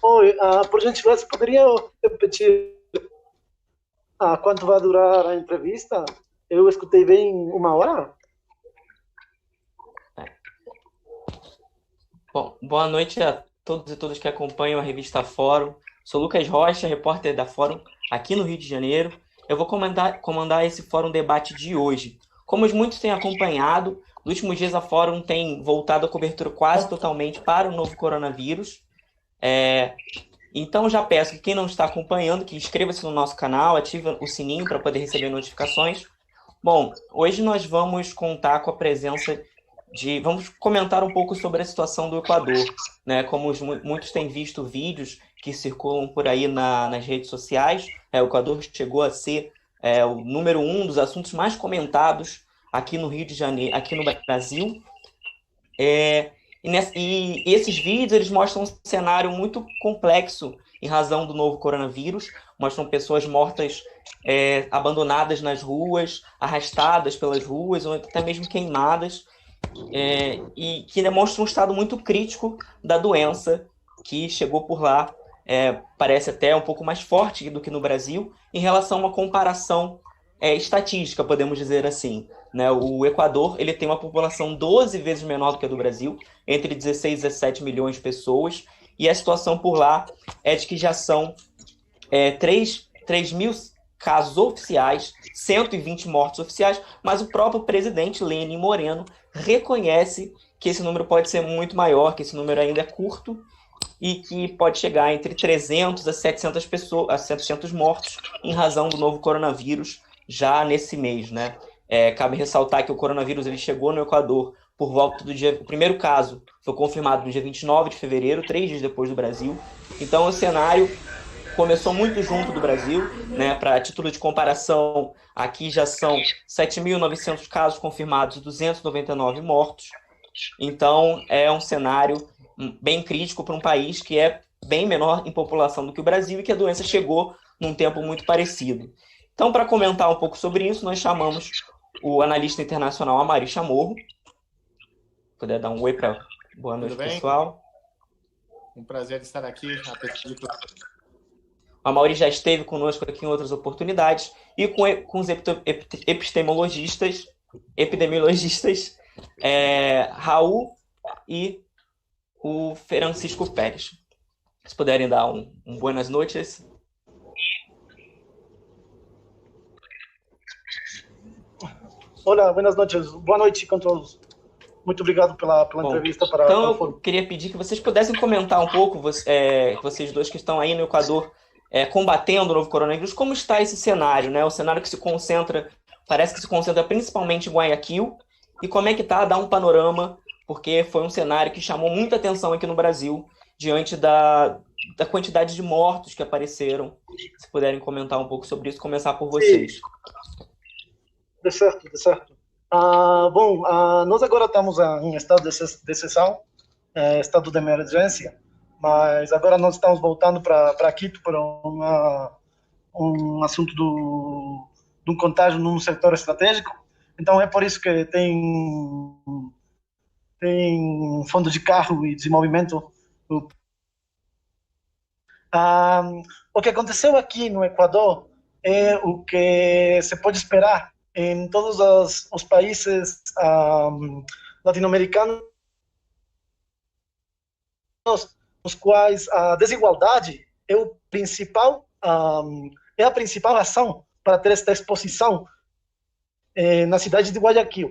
Oi, por gentileza, poderia repetir quanto vai durar a entrevista? Eu escutei bem 1 hora. Bom, boa noite a todos e todas que acompanham a revista Fórum. Sou Lucas Rocha, repórter da Fórum aqui no Rio de Janeiro. Eu vou comandar esse Fórum Debate de hoje. Como muitos têm acompanhado, nos últimos dias a Fórum tem voltado a cobertura quase totalmente para o novo coronavírus. Então já peço que quem não está acompanhando, que inscreva-se no nosso canal, ative o sininho para poder receber notificações. Bom, hoje nós vamos contar com a presença vamos comentar um pouco sobre a situação do Equador, né? Como muitos têm visto vídeos que circulam por aí nas redes sociais, o Equador chegou a ser o número 1 dos assuntos mais comentados aqui no Rio de Janeiro, aqui no Brasil. E esses vídeos eles mostram um cenário muito complexo em razão do novo coronavírus, mostram pessoas mortas, abandonadas nas ruas, arrastadas pelas ruas, ou até mesmo queimadas, e que demonstra um estado muito crítico da doença que chegou por lá, parece até um pouco mais forte do que no Brasil, em relação a uma comparação estatística, podemos dizer assim. Né? O Equador ele tem uma população 12 vezes menor do que a do Brasil, entre 16 e 17 milhões de pessoas, e a situação por lá é de que já são 3 mil casos oficiais, 120 mortes oficiais, mas o próprio presidente Lenin Moreno reconhece que esse número pode ser muito maior, que esse número ainda é curto e que pode chegar entre 300 a 700 pessoas, a 700 mortos em razão do novo coronavírus já nesse mês, né? Cabe ressaltar que o coronavírus ele chegou no Equador por volta do dia... O primeiro caso foi confirmado no dia 29 de fevereiro, 3 dias depois do Brasil. Então o cenário começou muito junto do Brasil, né? Para título de comparação, aqui já são 7.900 casos confirmados e 299 mortos. Então, é um cenário bem crítico para um país que é bem menor em população do que o Brasil e que a doença chegou num tempo muito parecido. Então, para comentar um pouco sobre isso, nós chamamos o analista internacional Amaury Chamorro. Se puder dar um oi para... Boa noite, pessoal. Um prazer estar aqui. A Amaury já esteve conosco aqui em outras oportunidades, e com os epidemiologistas Raul e o Francisco Pérez. Se puderem dar um buenas noches. Olá, buenas noches. Boa noite com todos. Muito obrigado pela entrevista. Então, eu queria pedir que vocês pudessem comentar um pouco, vocês dois que estão aí no Equador, combatendo o novo coronavírus, como está esse cenário, né? O cenário que parece que se concentra principalmente em Guayaquil, e como é que está, dá um panorama, porque foi um cenário que chamou muita atenção aqui no Brasil, diante da quantidade de mortos que apareceram. Se puderem comentar um pouco sobre isso, começar por vocês. De certo. Nós agora estamos em estado de exceção, estado de emergência, mas agora nós estamos voltando para Quito por um assunto de um contágio num setor estratégico. Então é por isso que tem fundo de carro e desenvolvimento. O que aconteceu aqui no Equador é o que se pode esperar em todos os países latino-americanos, nos quais a desigualdade é a principal razão para ter esta exposição na cidade de Guayaquil.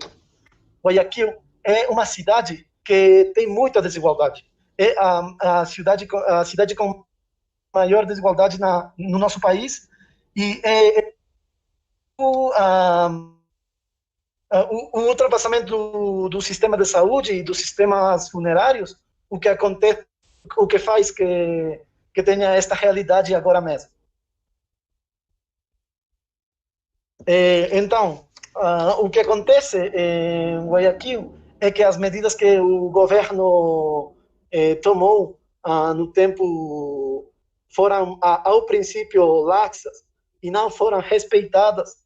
Guayaquil é uma cidade que tem muita desigualdade. É a cidade com maior desigualdade no nosso país, e o ultrapassamento do sistema de saúde e dos sistemas funerários, o que faz que tenha esta realidade agora mesmo. Então, o que acontece em Guayaquil é que as medidas que o governo tomou no tempo foram, ao princípio, laxas e não foram respeitadas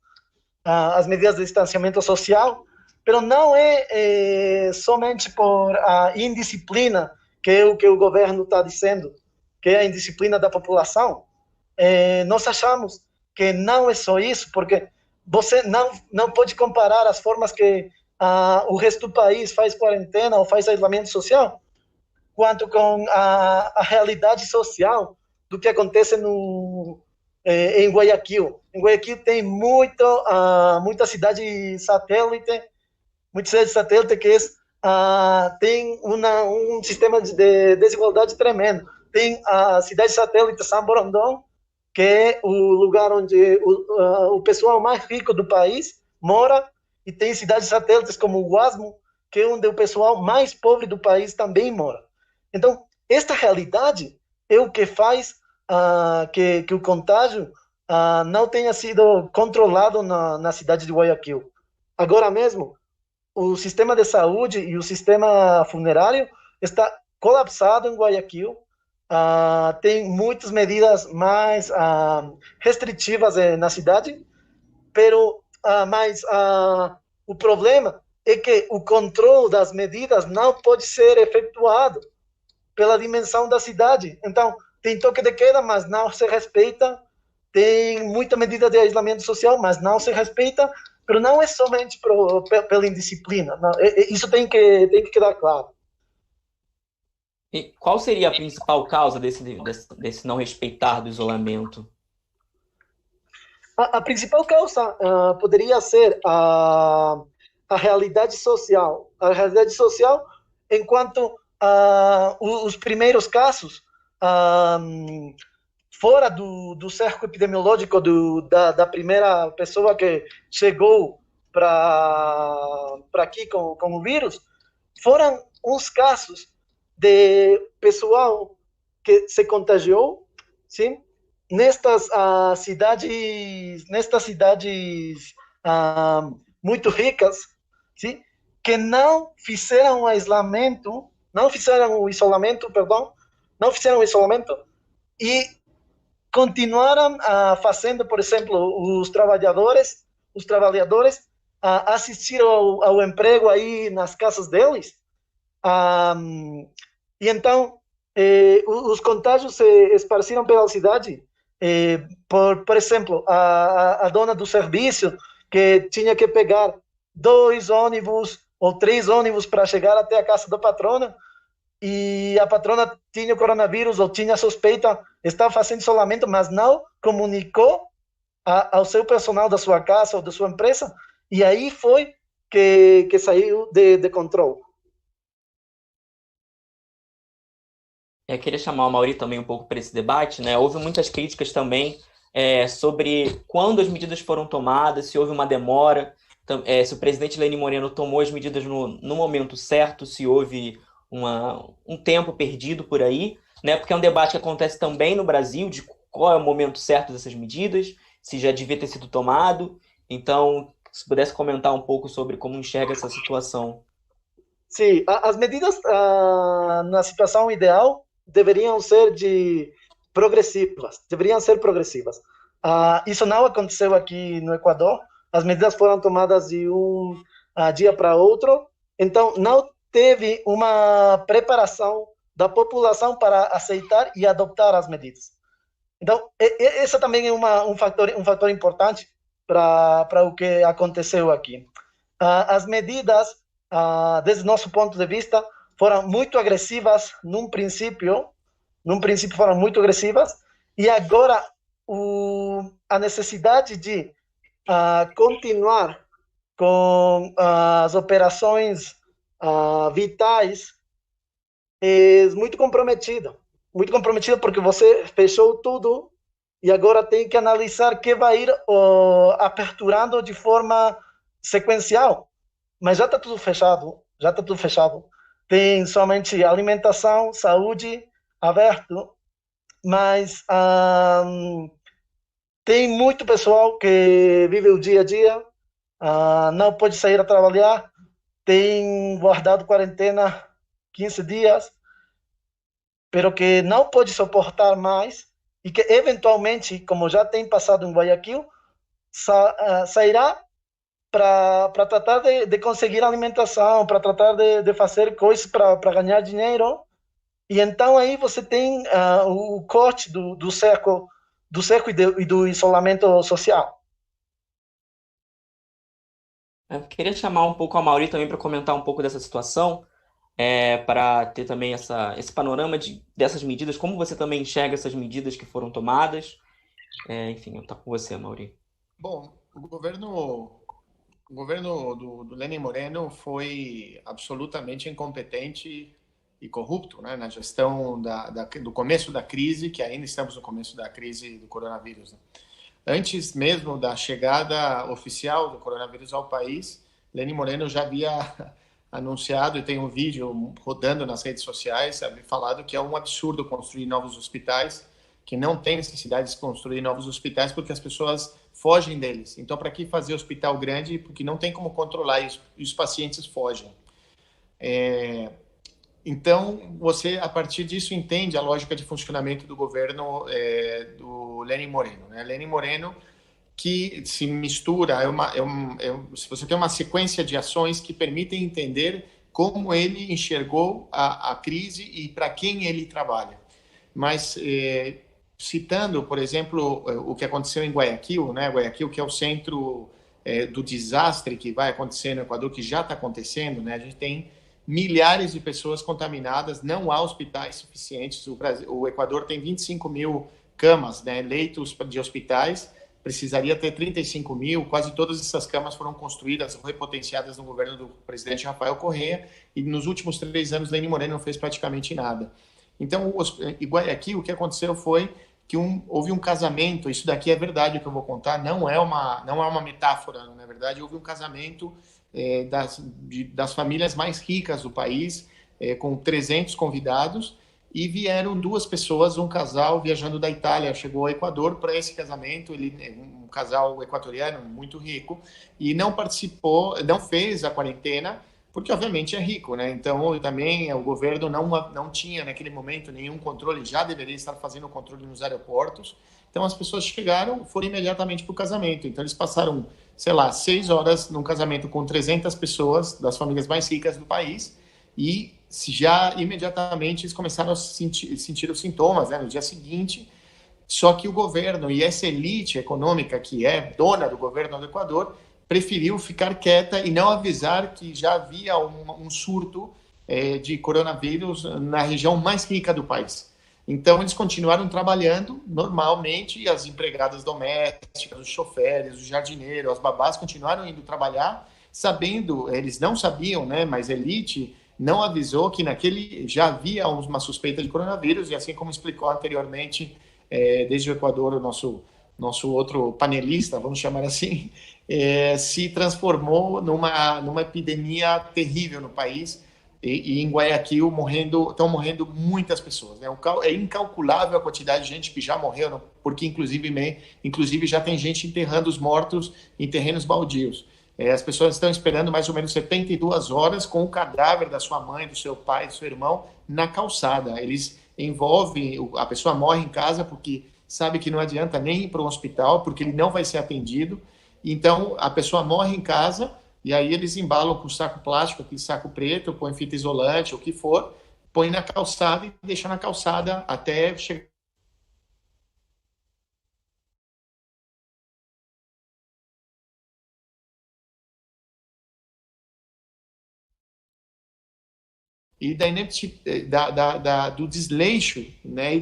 as medidas de distanciamento social, Pero não é somente por a indisciplina, que é o que o governo está dizendo, que é a indisciplina da população. Nós achamos que não é só isso, porque você não pode comparar as formas que o resto do país faz quarentena ou faz isolamento social, quanto com a realidade social do que acontece em Guayaquil. Em Guayaquil tem muita cidade satélite, que tem um sistema de desigualdade tremendo. Tem a cidade satélite San Borondón, que é o lugar onde o pessoal mais rico do país mora, e tem cidades satélites como o Guasmo, que é onde o pessoal mais pobre do país também mora. Então, esta realidade é o que faz que o contágio não tenha sido controlado na cidade de Guayaquil. Agora mesmo, o sistema de saúde e o sistema funerário está colapsado em Guayaquil. Tem muitas medidas mais restritivas na cidade, mas o problema é que o controle das medidas não pode ser efetuado pela dimensão da cidade. Então, tem toque de queda, mas não se respeita. Tem muita medida de isolamento social, mas não se respeita. Mas não é somente pela indisciplina. Não, isso tem que quedar claro. E qual seria a principal causa desse não respeitar do isolamento? A principal causa poderia ser a realidade social. A realidade social, enquanto os primeiros casos, fora do cerco epidemiológico da primeira pessoa que chegou para aqui com o vírus, foram uns casos de pessoal que se contagiou, sim, nestas cidades muito ricas, sim, que não fizeram o isolamento e continuaram fazendo, por exemplo, os trabalhadores assistiram ao emprego aí nas casas deles, e então os contágios se esparciram pela cidade. Por exemplo, a dona do serviço, que tinha que pegar 2 ônibus ou 3 ônibus para chegar até a casa da patrona, e a patrona tinha coronavírus ou tinha suspeita, estava fazendo isolamento, mas não comunicou ao seu personal da sua casa ou da sua empresa, e aí foi que saiu de controle. Eu queria chamar o Mauri também um pouco para esse debate, né? Houve muitas críticas também sobre quando as medidas foram tomadas, se houve uma demora, se o presidente Lenín Moreno tomou as medidas no momento certo, se houve um tempo perdido por aí, né? Porque é um debate que acontece também no Brasil, de qual é o momento certo dessas medidas, se já devia ter sido tomado. Então, se pudesse comentar um pouco sobre como enxerga essa situação. Sim, as medidas na situação ideal deveriam ser progressivas. Isso não aconteceu aqui no Equador. As medidas foram tomadas de um dia para outro. Então, não teve uma preparação da população para aceitar e adotar as medidas. Então, esse também é um fator importante para o que aconteceu aqui. As medidas, desde nosso ponto de vista, foram muito agressivas num princípio foram muito agressivas, e agora a necessidade de continuar com as operações vitais é muito comprometida porque você fechou tudo e agora tem que analisar que vai ir aperturando de forma sequencial, mas já está tudo fechado. Tem somente alimentação, saúde aberto, mas tem muito pessoal que vive o dia a dia, não pode sair a trabalhar, tem guardado quarentena 15 dias, pero que não pode suportar mais e que eventualmente, como já tem passado em Guayaquil, sairá para tratar de conseguir alimentação, para tratar de fazer coisas para ganhar dinheiro. E então aí você tem o corte do cerco e do isolamento social. Eu queria chamar um pouco a Mauri também para comentar um pouco dessa situação, para ter também esse panorama dessas medidas, como você também enxerga essas medidas que foram tomadas. Enfim, eu estou com você, Mauri. Bom, o governo do Lenin Moreno foi absolutamente incompetente e corrupto, né, na gestão do começo da crise, que ainda estamos no começo da crise do coronavírus, né? Antes mesmo da chegada oficial do coronavírus ao país, Lenin Moreno já havia anunciado, e tem um vídeo rodando nas redes sociais, havia falado que é um absurdo construir novos hospitais, que não tem necessidade de construir novos hospitais porque as pessoas fogem deles. Então, para que fazer hospital grande? Porque não tem como controlar isso, e os pacientes fogem. Então, você, a partir disso, entende a lógica de funcionamento do governo do Lenin Moreno, né? Lenin Moreno, que se mistura, se você tem uma sequência de ações que permitem entender como ele enxergou a crise e para quem ele trabalha. Mas, citando, por exemplo, o que aconteceu em Guayaquil, né? Guayaquil, que é o centro do desastre que vai acontecer no Equador, que já está acontecendo, né? A gente tem milhares de pessoas contaminadas, não há hospitais suficientes. O Equador tem 25 mil camas, né, leitos de hospitais, precisaria ter 35 mil. Quase todas essas camas foram construídas ou repotenciadas no governo do presidente Rafael Correa, e nos últimos 3 anos, Lenin Moreno não fez praticamente nada. Então, em Guayaquil, o que aconteceu foi que houve um casamento. Isso daqui é verdade, o que eu vou contar, não é uma metáfora, na verdade. Houve um casamento das famílias mais ricas do país, com 300 convidados, e vieram 2 pessoas, um casal viajando da Itália, chegou ao Equador para esse casamento. Ele é um casal equatoriano muito rico, e não participou, não fez a quarentena, porque obviamente é rico, né? Então também o governo não tinha naquele momento nenhum controle, já deveria estar fazendo o controle nos aeroportos. Então as pessoas chegaram, foram imediatamente para o casamento. Então eles passaram, sei lá, 6 horas num casamento com 300 pessoas das famílias mais ricas do país, e já imediatamente eles começaram a sentir os sintomas, né, no dia seguinte. Só que o governo e essa elite econômica que é dona do governo do Equador preferiu ficar quieta e não avisar que já havia um surto de coronavírus na região mais rica do país. Então, eles continuaram trabalhando normalmente, e as empregadas domésticas, os choferes, os jardineiros, as babás continuaram indo trabalhar, sabendo, eles não sabiam, né, mas a elite não avisou que já havia uma suspeita de coronavírus, e assim como explicou anteriormente, desde o Equador, o nosso outro panelista, vamos chamar assim, se transformou numa epidemia terrível no país. E em Guayaquil estão morrendo muitas pessoas, né? É incalculável a quantidade de gente que já morreu, porque inclusive já tem gente enterrando os mortos em terrenos baldios. As pessoas estão esperando mais ou menos 72 horas com o cadáver da sua mãe, do seu pai, do seu irmão na calçada. Eles envolvem, a pessoa morre em casa porque sabe que não adianta nem ir para um hospital, porque ele não vai ser atendido. Então a pessoa morre em casa, e aí eles embalam com saco plástico, aquele saco preto, põe fita isolante, o que for, põe na calçada e deixa na calçada até chegar. E do desleixo, né,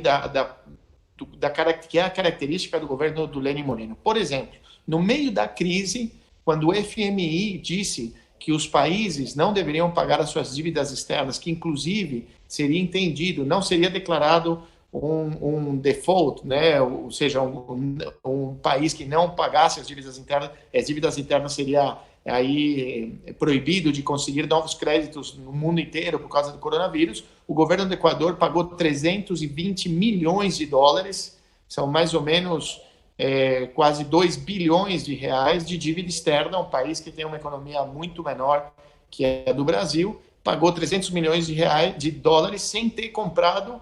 que é a característica do governo do Lenin Moreno. Por exemplo, no meio da crise, quando o FMI disse que os países não deveriam pagar as suas dívidas externas, que inclusive seria entendido, não seria declarado um default, né? Ou seja, um país que não pagasse as dívidas internas seria aí proibido de conseguir novos créditos no mundo inteiro por causa do coronavírus. O governo do Equador pagou 320 milhões de dólares, são mais ou menos quase 2 bilhões de reais de dívida externa. Um país que tem uma economia muito menor que é a do Brasil, pagou 300 milhões de dólares sem ter comprado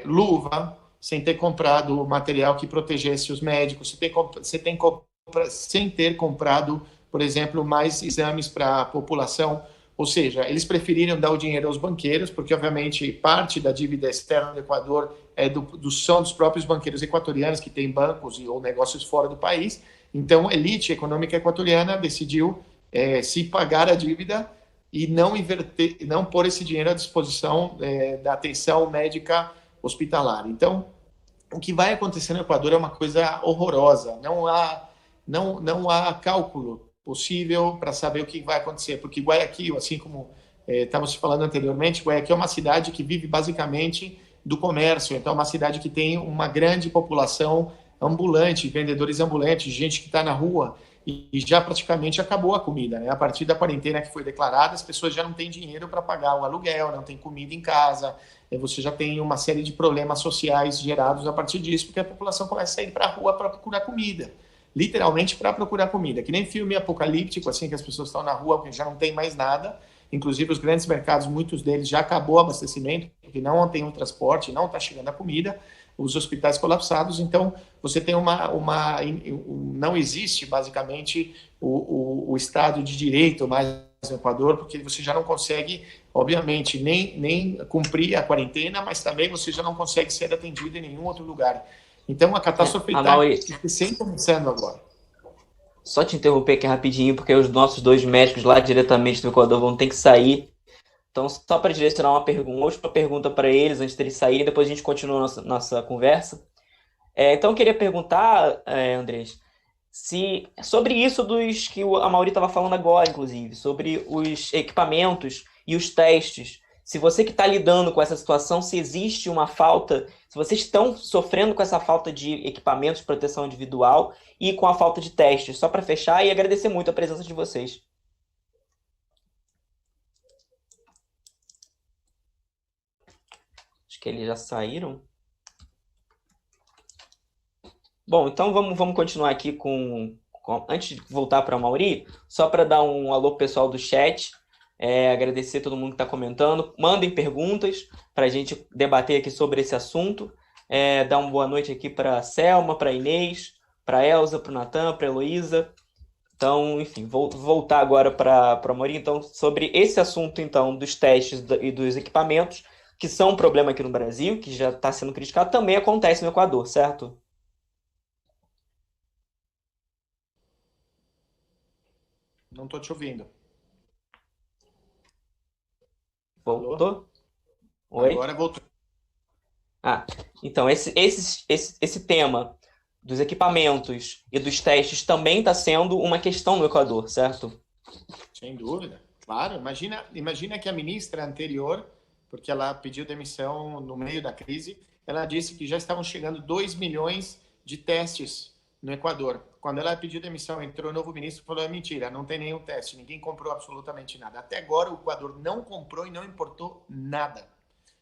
luva, sem ter comprado material que protegesse os médicos, sem ter comprado por exemplo, mais exames para a população. Ou seja, eles preferiram dar o dinheiro aos banqueiros, porque, obviamente, parte da dívida externa do Equador são dos próprios banqueiros equatorianos, que têm bancos ou negócios fora do país. Então, a elite econômica equatoriana decidiu se pagar a dívida e não pôr esse dinheiro à disposição da atenção médica hospitalar. Então, o que vai acontecer no Equador é uma coisa horrorosa. Não há cálculo possível para saber o que vai acontecer, porque Guayaquil, assim como estávamos falando anteriormente, Guayaquil é uma cidade que vive basicamente do comércio, então é uma cidade que tem uma grande população ambulante, vendedores ambulantes, gente que está na rua, e já praticamente acabou a comida, né? A partir da quarentena que foi declarada, as pessoas já não têm dinheiro para pagar o aluguel, não tem comida em casa, você já tem uma série de problemas sociais gerados a partir disso, porque a população começa a sair para a rua para procurar comida, literalmente para procurar comida, que nem filme apocalíptico, assim, que as pessoas estão na rua porque já não tem mais nada, inclusive os grandes mercados, muitos deles já acabou o abastecimento, porque não tem o transporte, não está chegando a comida, os hospitais colapsados, então você tem não existe basicamente o Estado de Direito mais no Equador, porque você já não consegue, obviamente, nem cumprir a quarentena, mas também você já não consegue ser atendido em nenhum outro lugar. Então a catástrofe está sempre começando agora. Só te interromper aqui rapidinho, porque os nossos dois médicos lá diretamente do Equador vão ter que sair. Então, só para direcionar uma última pergunta para eles antes deles saírem, depois a gente continua a nossa conversa. Então, eu queria perguntar, Andrés, sobre isso dos que a Mauri estava falando agora, inclusive, sobre os equipamentos e os testes. Se você que está lidando com essa situação, se existe uma falta, se vocês estão sofrendo com essa falta de equipamentos de proteção individual e com a falta de testes, só para fechar e agradecer muito a presença de vocês. Que eles já saíram. Bom, então vamos continuar aqui antes de voltar para a Mauri, só para dar um alô pessoal do chat, agradecer a todo mundo que está comentando, mandem perguntas para a gente debater aqui sobre esse assunto, dar uma boa noite aqui para a Selma, para a Inês, para a Elza, para o Natan, para a Heloísa. Então, enfim, vou voltar agora para a Mauri, então, sobre esse assunto então dos testes e dos equipamentos, que são um problema aqui no Brasil, que já está sendo criticado, também acontece no Equador, certo? Não estou te ouvindo. Voltou? Oi? Agora voltou. Então, esse tema dos equipamentos e dos testes também está sendo uma questão no Equador, certo? Sem dúvida, claro. Imagina que a ministra anterior, porque ela pediu demissão no meio da crise, ela disse que já estavam chegando 2 milhões de testes no Equador. Quando ela pediu demissão, entrou o novo ministro e falou, mentira, não tem nenhum teste, ninguém comprou absolutamente nada. Até agora o Equador não comprou e não importou nada.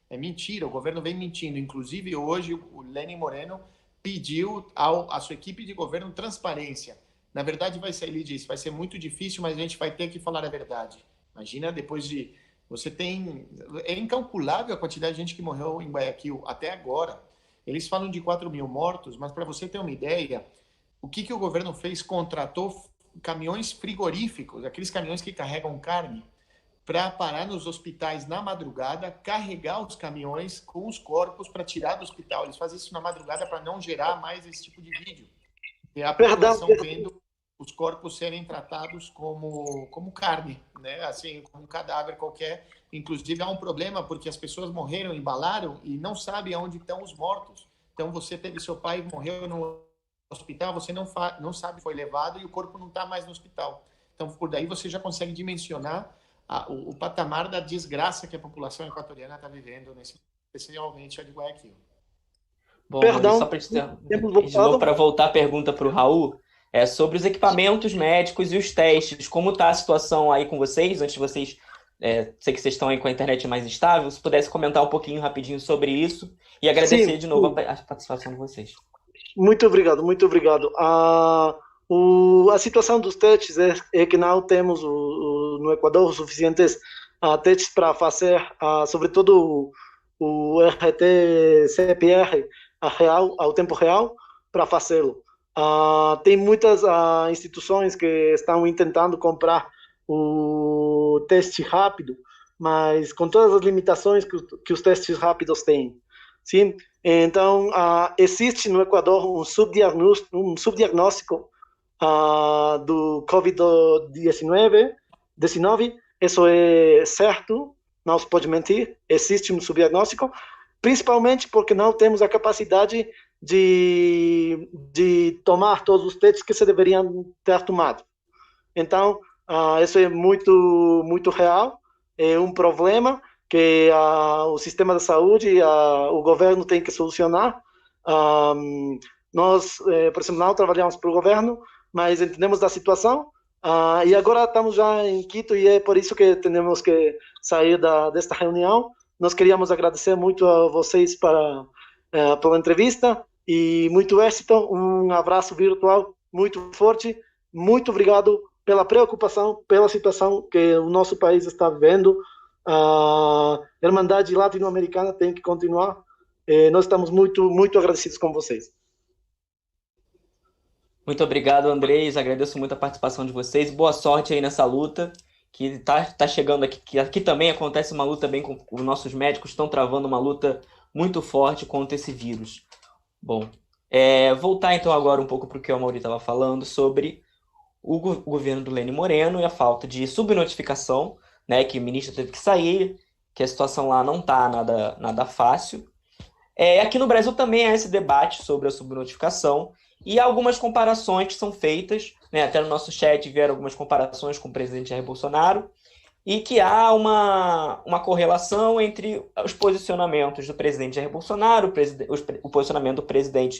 É mentira, o governo vem mentindo. Inclusive hoje o Lenin Moreno pediu à sua equipe de governo transparência. Na verdade, ele disse, vai ser muito difícil, mas a gente vai ter que falar a verdade. Imagina, depois de... É incalculável a quantidade de gente que morreu em Guayaquil até agora. Eles falam de 4 mil mortos, mas para você ter uma ideia, o que o governo fez? Contratou caminhões frigoríficos, aqueles caminhões que carregam carne, para parar nos hospitais na madrugada, carregar os caminhões com os corpos para tirar do hospital. Eles fazem isso na madrugada para não gerar mais esse tipo de vídeo. E a população vendo os corpos serem tratados como carne, né? Assim, como um cadáver qualquer. Inclusive, há um problema, porque as pessoas morreram, embalaram e não sabem onde estão os mortos. Então, você teve seu pai morreu no hospital, você não sabe, foi levado e o corpo não está mais no hospital. Então, por daí você já consegue dimensionar o patamar da desgraça que a população equatoriana está vivendo, especialmente a de Guayaquil. Bom, só para voltar a pergunta para o Raul, sobre os equipamentos médicos e os testes, como está a situação aí com vocês, antes de vocês, sei que vocês estão aí com a internet mais estável, se pudesse comentar um pouquinho rapidinho sobre isso e agradecer de novo a participação de vocês. Muito obrigado, muito obrigado. A situação dos testes é que não temos no Equador os suficientes testes para fazer, sobretudo o RT-CPR ao tempo real, para fazê-lo. Tem muitas instituições que estão tentando comprar o teste rápido, mas com todas as limitações que os testes rápidos têm. Sim? Então, existe no Equador um subdiagnóstico do Covid-19. Isso é certo, não se pode mentir, existe um subdiagnóstico, principalmente porque não temos a capacidade de tomar todos os testes que se deveriam ter tomado. Então, isso é muito, muito real, é um problema que o sistema de saúde, o governo tem que solucionar. Nós, por exemplo, não trabalhamos para o governo, mas entendemos da situação, e agora estamos já em Quito e é por isso que temos que sair desta reunião. Nós queríamos agradecer muito a vocês pela entrevista e muito êxito. Um abraço virtual muito forte. Muito obrigado pela preocupação, pela situação que o nosso país está vivendo. A Irmandade Latino-Americana tem que continuar. Nós estamos muito, muito agradecidos com vocês. Muito obrigado, Andrés. Agradeço muito a participação de vocês. Boa sorte aí nessa luta que tá chegando aqui. Que aqui também acontece uma luta bem com os nossos médicos estão travando uma luta muito forte contra esse vírus. Bom, voltar então agora um pouco para o que o Amaury estava falando sobre o governo do Lenin Moreno e a falta de subnotificação, né, que o ministro teve que sair, que a situação lá não está nada fácil. Aqui no Brasil também há esse debate sobre a subnotificação e algumas comparações que são feitas, né, até no nosso chat vieram algumas comparações com o presidente Jair Bolsonaro, e que há uma correlação entre os posicionamentos do presidente Jair Bolsonaro, o posicionamento do presidente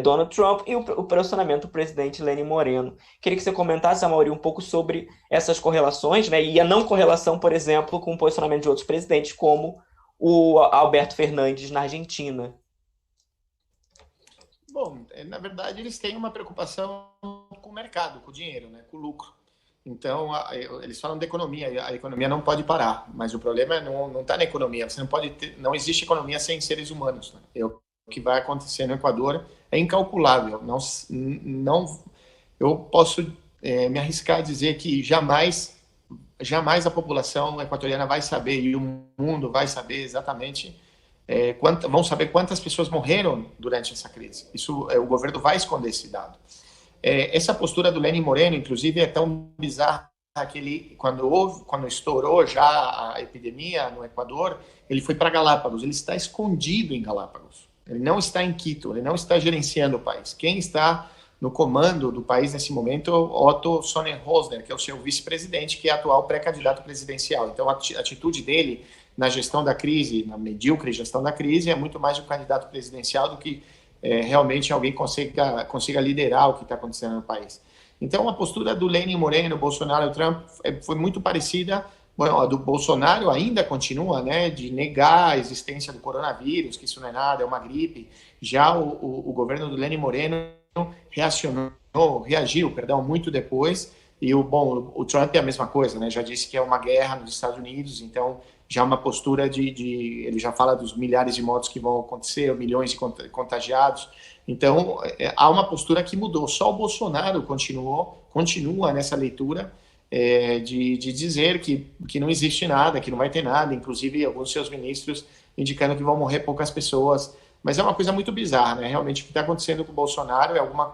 Donald Trump e o posicionamento do presidente Lenin Moreno. Queria que você comentasse, Amaury, um pouco sobre essas correlações, né, e a não correlação, por exemplo, com o posicionamento de outros presidentes, como o Alberto Fernandes na Argentina. Bom, na verdade, eles têm uma preocupação com o mercado, com o dinheiro, né, com o lucro. Então, eles falam da economia, a economia não pode parar, mas o problema não está na economia. Você não existe economia sem seres humanos, né? O que vai acontecer no Equador é incalculável. Eu posso me arriscar a dizer que jamais a população equatoriana vai saber, e o mundo vai saber exatamente vão saber quantas pessoas morreram durante essa crise. Isso, o governo vai esconder esse dado. Essa postura do Lenin Moreno, inclusive, é tão bizarra que quando estourou já a epidemia no Equador, ele foi para Galápagos. Ele está escondido em Galápagos. Ele não está em Quito, ele não está gerenciando o país. Quem está no comando do país nesse momento é o Otto Sonnenrosner, que é o seu vice-presidente, que é atual pré-candidato presidencial. Então, a atitude dele na gestão da crise, na medíocre gestão da crise, é muito mais de um candidato presidencial do que realmente alguém consiga liderar o que está acontecendo no país. Então, a postura do Lenin Moreno, Bolsonaro e Trump foi muito parecida. Bom, a do Bolsonaro ainda continua, né, de negar a existência do coronavírus, que isso não é nada, é uma gripe. Já o governo do Lenin Moreno reagiu, muito depois. E o Trump é a mesma coisa, né? Já disse que é uma guerra nos Estados Unidos, então já uma postura ele já fala dos milhares de mortos que vão acontecer, milhões de contagiados. Então, há uma postura que mudou. Só o Bolsonaro continua nessa leitura de dizer que não existe nada, que não vai ter nada, inclusive alguns seus ministros indicando que vão morrer poucas pessoas. Mas é uma coisa muito bizarra, né? Realmente o que está acontecendo com o Bolsonaro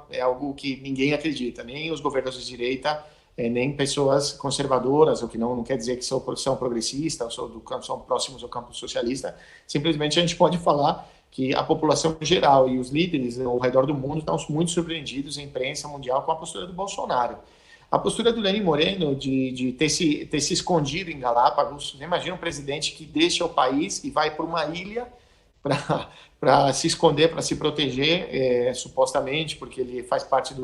é algo que ninguém acredita, nem os governos de direita, nem pessoas conservadoras, o que não quer dizer que são progressistas, ou são próximos ao campo socialista. Simplesmente a gente pode falar que a população geral e os líderes ao redor do mundo estão muito surpreendidos, a imprensa mundial, com a postura do Bolsonaro. A postura do Lenin Moreno de ter se escondido em Galápagos, você imagina um presidente que deixa o país e vai para uma ilha para se esconder, para se proteger, supostamente, porque ele faz parte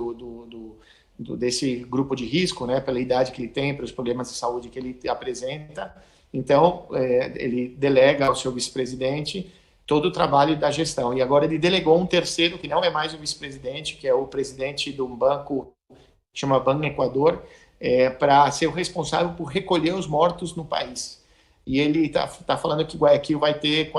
desse grupo de risco, né, pela idade que ele tem, pelos problemas de saúde que ele apresenta. Então, ele delega ao seu vice-presidente todo o trabalho da gestão. E agora ele delegou um terceiro, que não é mais o vice-presidente, que é o presidente de um banco, que chama Banco Equador, para ser o responsável por recolher os mortos no país. E ele está falando que Guayaquil vai ter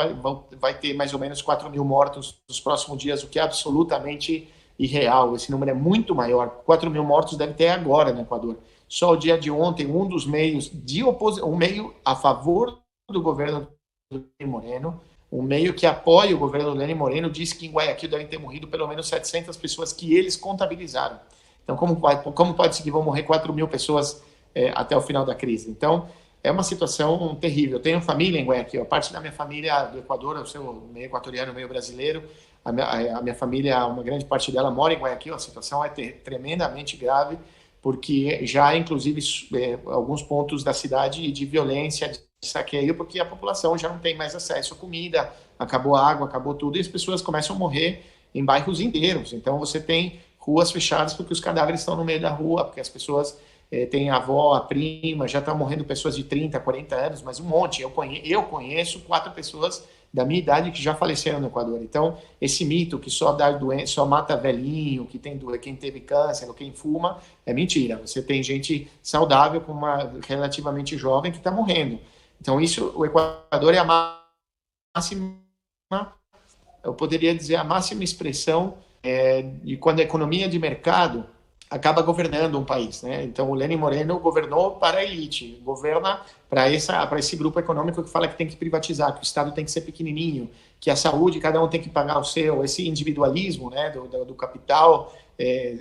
mais ou menos 4.000 mortos nos próximos dias, o que é absolutamente irreal, esse número é muito maior. 4 mil mortos deve ter agora no Equador. Só o dia de ontem, um dos meios de oposição, um meio a favor do governo do Lenin Moreno, um meio que apoia o governo do Lenin Moreno, disse que em Guayaquil devem ter morrido pelo menos 700 pessoas que eles contabilizaram. Então, como pode ser que vão morrer 4 mil pessoas até o final da crise? Então, é uma situação terrível. Eu tenho família em Guayaquil, a parte da minha família do Equador, eu sou meio equatoriano, meio brasileiro, a minha família, uma grande parte dela mora em Guayaquil, a situação é tremendamente grave, porque já há, inclusive, alguns pontos da cidade de violência, de saqueio, porque a população já não tem mais acesso à comida, acabou a água, acabou tudo, e as pessoas começam a morrer em bairros inteiros. Então, você tem ruas fechadas porque os cadáveres estão no meio da rua, porque as pessoas têm a avó, a prima, já estão morrendo pessoas de 30, 40 anos, mas um monte. Eu conheço 4 pessoas da minha idade que já faleceram no Equador. Então, esse mito que só dá doença, só mata velhinho, que tem quem teve câncer ou quem fuma, é mentira. Você tem gente saudável, com uma relativamente jovem, que está morrendo. Então, isso, o Equador é a máxima, eu poderia dizer, a máxima expressão de quando a economia de mercado acaba governando um país, né? Então, o Lenin Moreno governou para a elite, governa para esse grupo econômico que fala que tem que privatizar, que o Estado tem que ser pequenininho, que a saúde, cada um tem que pagar o seu, esse individualismo, né, do capital,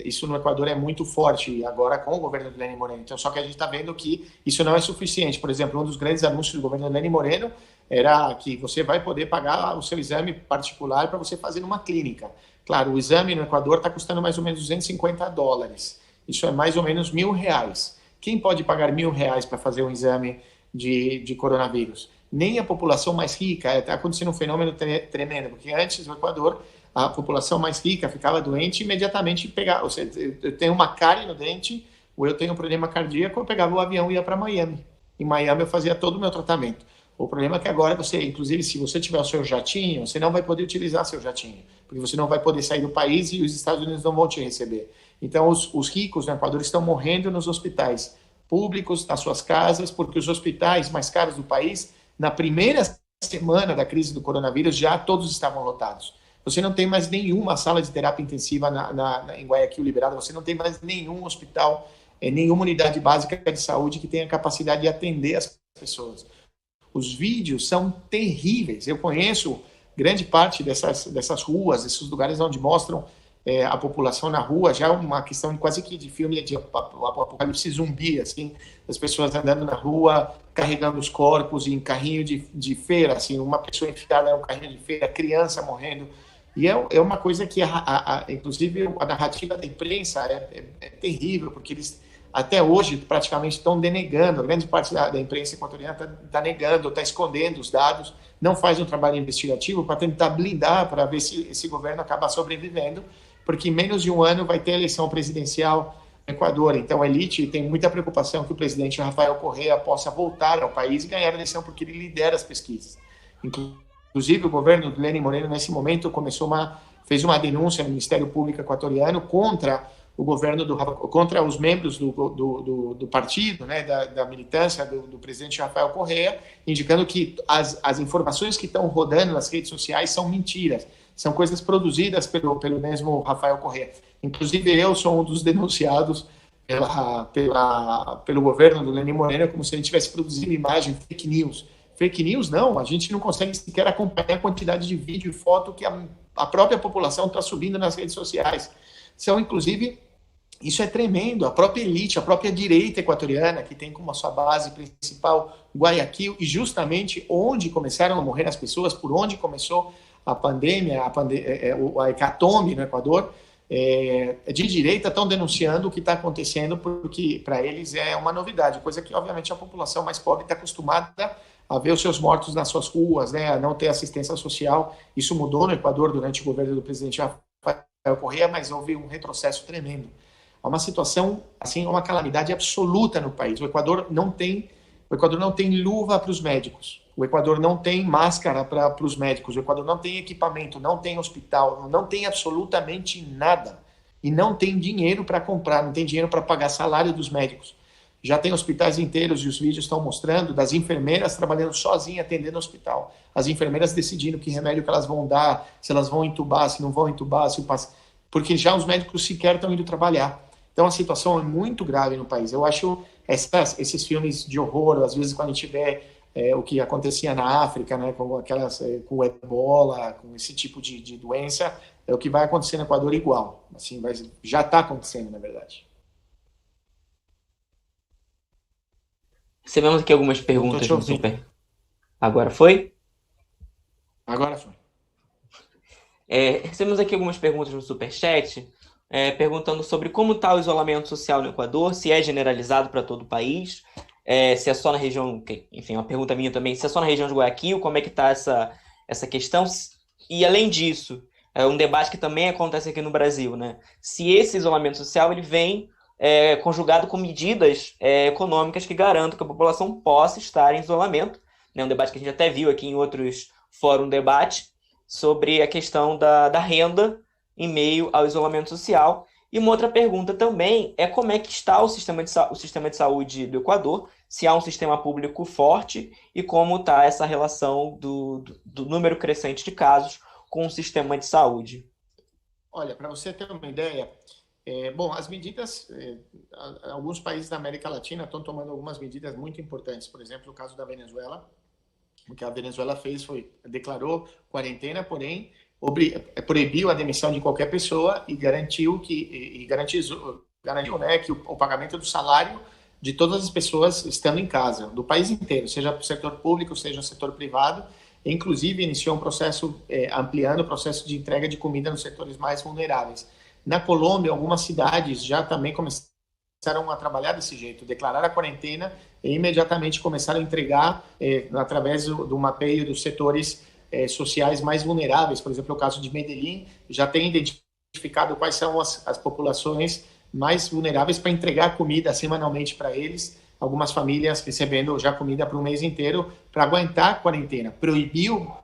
isso no Equador é muito forte, agora com o governo do Lenin Moreno. Então, só que a gente está vendo que isso não é suficiente. Por exemplo, um dos grandes anúncios do governo do Lenin Moreno era que você vai poder pagar o seu exame particular para você fazer numa clínica. Claro, o exame no Equador está custando mais ou menos $250. Isso é mais ou menos R$1.000. Quem pode pagar R$1.000 para fazer um exame de coronavírus? Nem a população mais rica. Está acontecendo um fenômeno tremendo, porque antes no Equador a população mais rica ficava doente e imediatamente pegava. Ou seja, eu tenho uma cárie no dente, ou eu tenho um problema cardíaco, eu pegava o avião e ia para Miami. Em Miami eu fazia todo o meu tratamento. O problema é que agora você, inclusive, se você tiver o seu jatinho, você não vai poder utilizar seu jatinho, porque você não vai poder sair do país e os Estados Unidos não vão te receber. Então, os ricos no Equador estão morrendo nos hospitais públicos, nas suas casas, porque os hospitais mais caros do país, na primeira semana da crise do coronavírus, já todos estavam lotados. Você não tem mais nenhuma sala de terapia intensiva em Guayaquil liberada, você não tem mais nenhum hospital, nenhuma unidade básica de saúde que tenha capacidade de atender as pessoas. Os vídeos são terríveis. Eu conheço grande parte dessas ruas, desses lugares onde mostram a população na rua, já uma questão quase que de filme de apocalipse zumbi, assim, as pessoas andando na rua, carregando os corpos em carrinho de feira, assim, uma pessoa enfiada em um carrinho de feira, criança morrendo. E é uma coisa que, inclusive, a narrativa da imprensa é terrível, porque eles até hoje praticamente estão denegando, a grande parte da imprensa equatoriana está negando, está escondendo os dados, não faz um trabalho investigativo para tentar blindar, para ver se esse governo acaba sobrevivendo, porque em menos de um ano vai ter a eleição presidencial no Equador. Então a elite tem muita preocupação que o presidente Rafael Correa possa voltar ao país e ganhar a eleição, porque ele lidera as pesquisas. Inclusive o governo do Lenin Moreno, nesse momento, fez uma denúncia no Ministério Público equatoriano contra o governo contra os membros do partido, né, da militância do presidente Rafael Correa, indicando que as informações que estão rodando nas redes sociais são mentiras, são coisas produzidas pelo mesmo Rafael Correa. Inclusive, eu sou um dos denunciados pelo governo do Lenin Moreno, como se a gente tivesse produzido imagem, fake news. Fake news, não, a gente não consegue sequer acompanhar a quantidade de vídeo e foto que a própria população está subindo nas redes sociais. São, inclusive, isso é tremendo, a própria elite, a própria direita equatoriana, que tem como a sua base principal Guayaquil, e justamente onde começaram a morrer as pessoas, por onde começou a pandemia, a hecatombe no Equador, de direita estão denunciando o que está acontecendo, porque para eles é uma novidade, coisa que, obviamente, a população mais pobre está acostumada a ver os seus mortos nas suas ruas, né, a não ter assistência social. Isso mudou no Equador durante o governo do presidente Rafael Correa, mas houve um retrocesso tremendo. É uma situação, assim, uma calamidade absoluta no país. O Equador não tem luva para os médicos. O Equador não tem máscara para os médicos. O Equador não tem equipamento, não tem hospital, não tem absolutamente nada. E não tem dinheiro para comprar, não tem dinheiro para pagar salário dos médicos. Já tem hospitais inteiros, e os vídeos estão mostrando, das enfermeiras trabalhando sozinhas, atendendo o hospital. As enfermeiras decidindo que remédio que elas vão dar, se elas vão entubar, se não vão entubar, se o paciente... porque já os médicos sequer estão indo trabalhar. Então a situação é muito grave no país. Eu acho esses filmes de horror, às vezes quando a gente vê o que acontecia na África, né, com o ebola, com esse tipo de doença, é o que vai acontecer no Equador igual. Assim, já está acontecendo, na verdade. Recebemos aqui algumas Não estou perguntas te no ouvindo. Super. Agora foi? Agora foi. Recebemos aqui algumas perguntas no Superchat, perguntando sobre como está o isolamento social no Equador, se é generalizado para todo o país, se é só na região, enfim, uma pergunta minha também, se é só na região de Guayaquil, como é que está essa questão? E além disso, é um debate que também acontece aqui no Brasil, né? Se esse isolamento social ele vem conjugado com medidas econômicas que garantam que a população possa estar em isolamento, né? Um debate que a gente até viu aqui em outros fóruns de debate, sobre a questão da renda em meio ao isolamento social. E uma outra pergunta também é como é que está o sistema de saúde do Equador, se há um sistema público forte e como está essa relação do número crescente de casos com o sistema de saúde. Olha, para você ter uma ideia, bom, as medidas, alguns países da América Latina estão tomando algumas medidas muito importantes. Por exemplo, o caso da Venezuela. O que a Venezuela fez declarou quarentena, porém proibiu a demissão de qualquer pessoa e garantiu, né, que o pagamento do salário de todas as pessoas estando em casa, do país inteiro, seja o setor público, seja o setor privado. Inclusive iniciou um processo ampliando o processo de entrega de comida nos setores mais vulneráveis. Na Colômbia, algumas cidades já também começaram a trabalhar desse jeito, declarar a quarentena e imediatamente começaram a entregar através do mapeio dos setores sociais mais vulneráveis. Por exemplo, o caso de Medellín já tem identificado quais são as populações mais vulneráveis para entregar comida semanalmente para eles. Algumas famílias recebendo já comida para um mês inteiro para aguentar a quarentena. Proibiu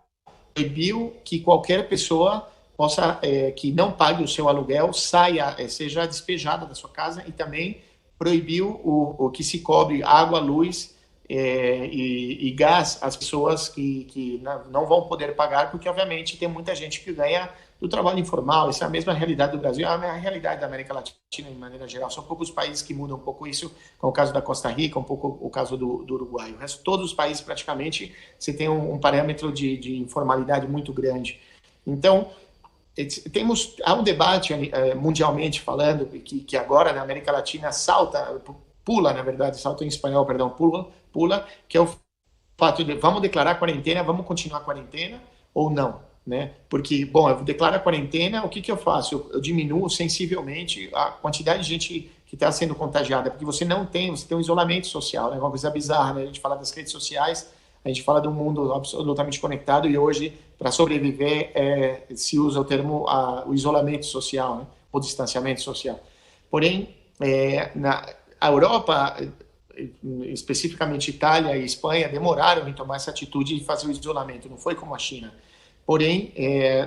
que qualquer pessoa que não pague o seu aluguel seja despejada da sua casa, e também proibiu o que se cobre água, luz e gás às pessoas que não vão poder pagar, porque obviamente tem muita gente que ganha do trabalho informal. Essa é a mesma realidade do Brasil, é a realidade da América Latina de maneira geral. São poucos países que mudam um pouco isso, como o caso da Costa Rica, um pouco o caso do Uruguai. O resto, todos os países praticamente, você tem um parâmetro de informalidade muito grande. Então, há um debate mundialmente falando que agora na América Latina pula em espanhol, perdão, pula, que é o fato de vamos declarar quarentena, vamos continuar a quarentena ou não, né? Porque, bom, eu declaro a quarentena, o que eu faço? Eu diminuo sensivelmente a quantidade de gente que está sendo contagiada, porque você tem um isolamento social, né? Uma coisa bizarra, né? A gente fala das redes sociais, a gente fala de um mundo absolutamente conectado, e hoje, para sobreviver, se usa o termo o isolamento social, né? O distanciamento social. Porém, a Europa, especificamente Itália e Espanha, demoraram em tomar essa atitude de fazer o isolamento, não foi como a China. Porém,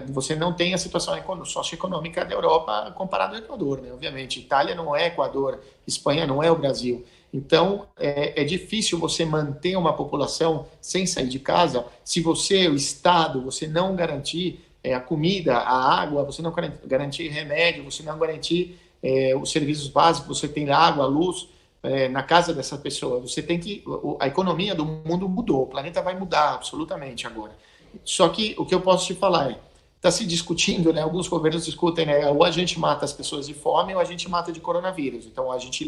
você não tem a situação socioeconômica da Europa comparada ao Equador, né? Obviamente, Itália não é Equador, Espanha não é o Brasil. Então, é difícil você manter uma população sem sair de casa se você, o Estado, você não garantir a comida, a água, você não garantir remédio, você não garantir os serviços básicos, você tem água, luz na casa dessa pessoa. A economia do mundo mudou, o planeta vai mudar absolutamente agora. Só que o que eu posso te falar está se discutindo, né? Alguns governos discutem, né? Ou a gente mata as pessoas de fome ou a gente mata de coronavírus. Então a gente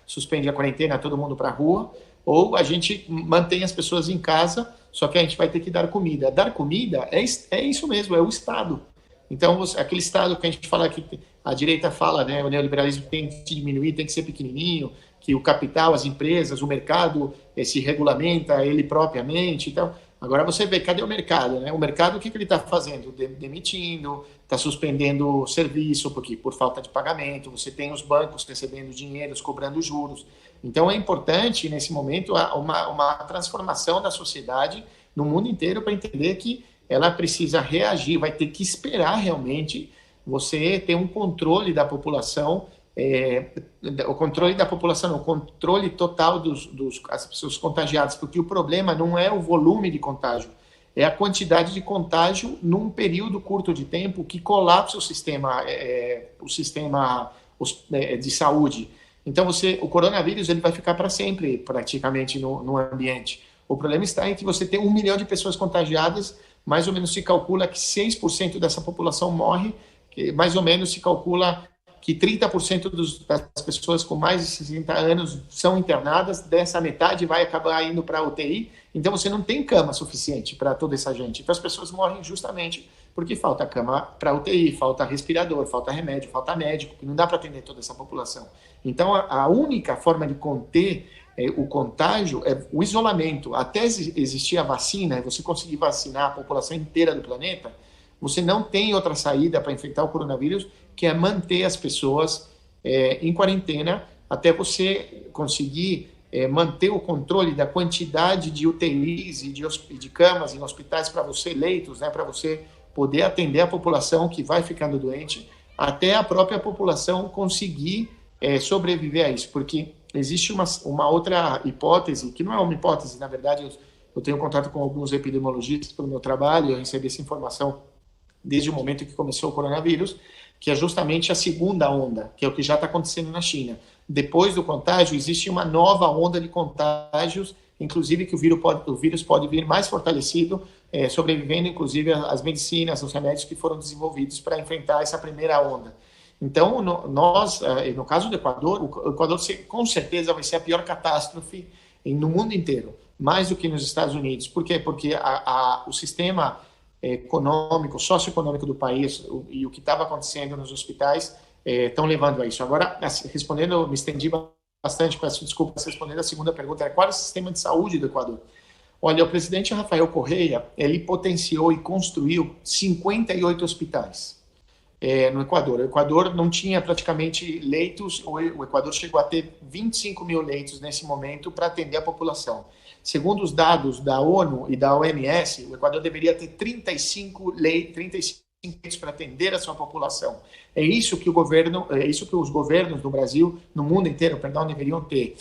suspende a quarentena, todo mundo para a rua, ou a gente mantém as pessoas em casa, só que a gente vai ter que dar comida. Dar comida é isso mesmo, é o Estado. Então aquele Estado que a gente fala, que a direita fala, né? O neoliberalismo tem que diminuir, tem que ser pequenininho, que o capital, as empresas, o mercado se regulamenta ele propriamente. Então, agora você vê, cadê o mercado, né? O mercado, o que ele está fazendo? Demitindo, está suspendendo serviço por falta de pagamento, você tem os bancos recebendo dinheiro, cobrando juros. Então é importante, nesse momento, uma transformação da sociedade no mundo inteiro para entender que ela precisa reagir, vai ter que esperar realmente você ter um controle da população, o controle total das pessoas contagiadas, porque o problema não é o volume de contágio, é a quantidade de contágio num período curto de tempo que colapsa o sistema de saúde. Então, o coronavírus ele vai ficar para sempre, praticamente, no ambiente. O problema está em que você tem 1 milhão de pessoas contagiadas, mais ou menos se calcula que 6% dessa população morre, que mais ou menos se calcula que 30% das pessoas com mais de 60 anos são internadas, dessa metade vai acabar indo para a UTI, então você não tem cama suficiente para toda essa gente. Então as pessoas morrem justamente porque falta cama para UTI, falta respirador, falta remédio, falta médico, que não dá para atender toda essa população. Então a única forma de conter o contágio é o isolamento. Até existir a vacina, você conseguir vacinar a população inteira do planeta, você não tem outra saída para infectar o coronavírus que é manter as pessoas em quarentena até você conseguir manter o controle da quantidade de UTIs e de camas em hospitais para você, leitos, né, para você poder atender a população que vai ficando doente, até a própria população conseguir sobreviver a isso, porque existe uma outra hipótese, que não é uma hipótese, na verdade eu tenho contato com alguns epidemiologistas pelo meu trabalho, eu recebi essa informação desde o momento que começou o coronavírus, que é justamente a segunda onda, que é o que já está acontecendo na China. Depois do contágio, existe uma nova onda de contágios, inclusive que o vírus pode vir mais fortalecido, sobrevivendo inclusive às medicinas, aos remédios que foram desenvolvidos para enfrentar essa primeira onda. Então, no caso do Equador, o Equador com certeza vai ser a pior catástrofe no mundo inteiro, mais do que nos Estados Unidos. Por quê? Porque o sistema econômico, socioeconômico do país e o que estava acontecendo nos hospitais estão levando a isso. Agora, respondendo, me estendi bastante, peço desculpas, respondendo a segunda pergunta, qual é o sistema de saúde do Equador? Olha, o presidente Rafael Correa, ele potenciou e construiu 58 hospitais no Equador. O Equador não tinha praticamente leitos, o Equador chegou a ter 25 mil leitos nesse momento para atender a população. Segundo os dados da ONU e da OMS, o Equador deveria ter 35 leitos para atender a sua população. É isso que os governos do Brasil, no mundo inteiro, deveriam ter.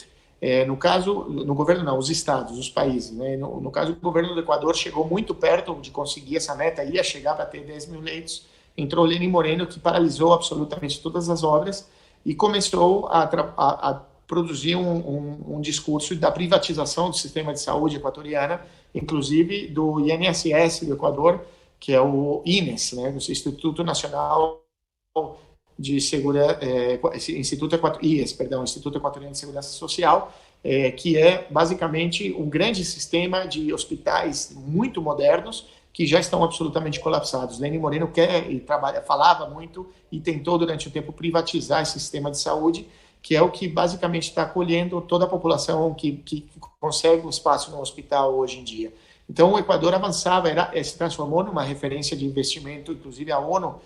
No caso, no governo não, os estados, os países. Né? No caso, o governo do Equador chegou muito perto de conseguir essa meta, ia chegar para ter 10 mil leitos. Entrou Lenin Moreno, que paralisou absolutamente todas as obras e começou a produzir um discurso da privatização do sistema de saúde equatoriana, inclusive do INSS do Equador, que é o INES, né, o Instituto Nacional de Segurança, Instituto Equatoriano de Segurança Social, que é basicamente um grande sistema de hospitais muito modernos que já estão absolutamente colapsados. Lenin Moreno falava muito e tentou durante o tempo privatizar esse sistema de saúde, que é o que basicamente está acolhendo toda a população que consegue um espaço no hospital hoje em dia. Então, o Equador avançava, se transformou numa referência de investimento, inclusive a ONU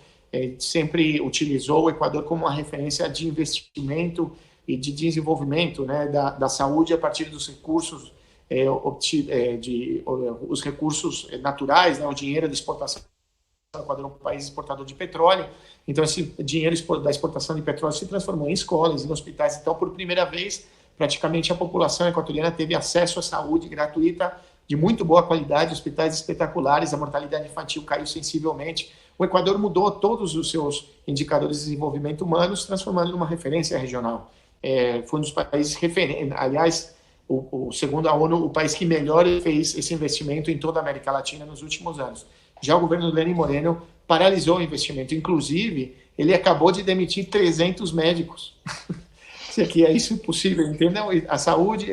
sempre utilizou o Equador como uma referência de investimento e de desenvolvimento, né, da saúde a partir dos recursos, os recursos naturais, né, o dinheiro de exportação. O Equador é um país exportador de petróleo, então esse dinheiro da exportação de petróleo se transformou em escolas, em hospitais. Então, por primeira vez, praticamente a população equatoriana teve acesso à saúde gratuita, de muito boa qualidade, hospitais espetaculares, a mortalidade infantil caiu sensivelmente. O Equador mudou todos os seus indicadores de desenvolvimento humano, se transformando numa referência regional. Foi um dos países referentes, aliás, segundo a ONU, o país que melhor fez esse investimento em toda a América Latina nos últimos anos. Já o governo do Lenin Moreno paralisou o investimento. Inclusive, ele acabou de demitir 300 médicos. Se aqui é isso possível, entendeu? A saúde,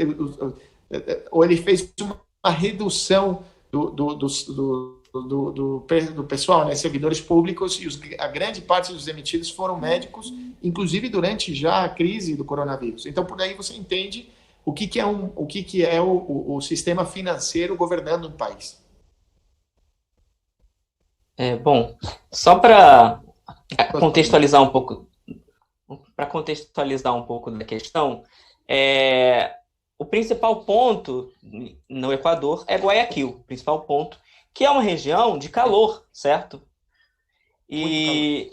ou ele fez uma redução do pessoal, né, servidores públicos, e a grande parte dos demitidos foram médicos, inclusive durante já a crise do coronavírus. Então, por aí você entende o que é o sistema financeiro governando um país. Bom, só para contextualizar um pouco da questão, o principal ponto no Equador é Guayaquil, o principal ponto, que é uma região de calor, certo? E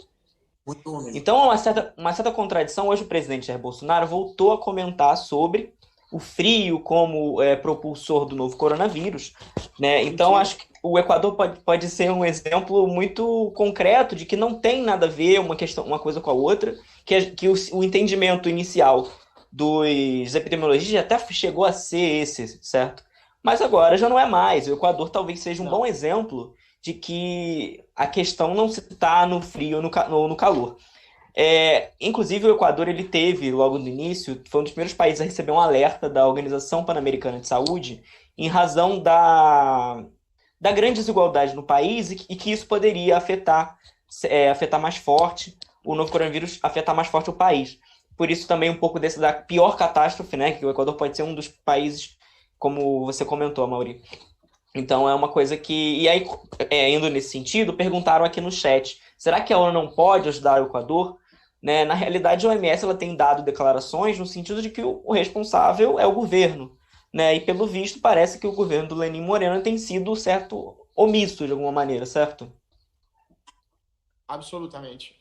então, uma certa contradição. Hoje o presidente Jair Bolsonaro voltou a comentar sobre o frio como propulsor do novo coronavírus, né? Então, acho que o Equador pode ser um exemplo muito concreto de que não tem nada a ver uma coisa com a outra, que o entendimento inicial dos epidemiologistas até chegou a ser esse, certo? Mas agora já não é mais. O Equador talvez seja um bom exemplo de que a questão não se está no frio ou no calor. Inclusive, o Equador ele teve, logo no início, foi um dos primeiros países a receber um alerta da Organização Pan-Americana de Saúde em razão da grande desigualdade no país e que isso poderia afetar mais forte o novo coronavírus, afetar mais forte o país. Por isso também um pouco da pior catástrofe, né, que o Equador pode ser um dos países, como você comentou, Mauri. Então é uma coisa que... E aí, indo nesse sentido, perguntaram aqui no chat, será que a ONU não pode ajudar o Equador? Né? Na realidade, a OMS ela tem dado declarações no sentido de que o responsável é o governo. Né? E pelo visto, parece que o governo do Lenín Moreno tem sido certo omisso de alguma maneira, certo? Absolutamente.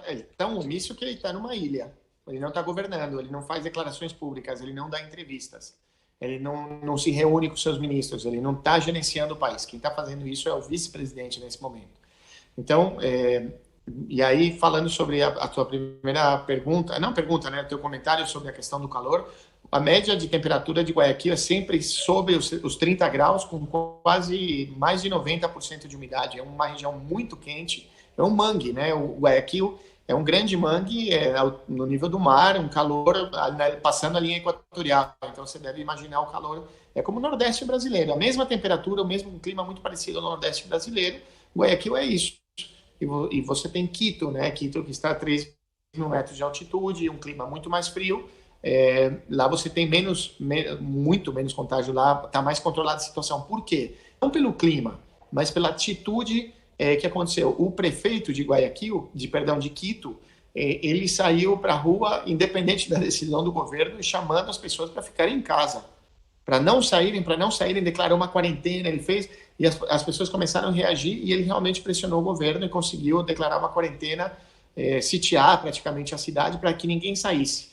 Ele é tão omisso que ele está numa ilha. Ele não está governando, ele não faz declarações públicas, ele não dá entrevistas, ele não se reúne com seus ministros, ele não está gerenciando o país. Quem está fazendo isso é o vice-presidente nesse momento. Então, e aí, falando sobre a tua primeira pergunta, né, teu comentário sobre a questão do calor, a média de temperatura de Guayaquil é sempre sobre os 30 graus, com quase mais de 90% de umidade. É uma região muito quente, é um mangue, né? O Guayaquil é um grande mangue, no nível do mar, um calor passando a linha equatorial. Então, você deve imaginar o calor. É como o Nordeste brasileiro, a mesma temperatura, o mesmo clima muito parecido ao Nordeste brasileiro. Guayaquil é isso. E você tem Quito, né? Quito que está a 3 mil metros de altitude, um clima muito mais frio. Lá você tem muito menos contágio, lá está mais controlada a situação. Por quê? Não pelo clima, mas pela atitude que aconteceu. O prefeito de de Quito, ele saiu para a rua, independente da decisão do governo, e chamando as pessoas para ficarem em casa, para não saírem, declarou uma quarentena, ele fez, e as pessoas começaram a reagir, e ele realmente pressionou o governo e conseguiu declarar uma quarentena, sitiar praticamente a cidade para que ninguém saísse.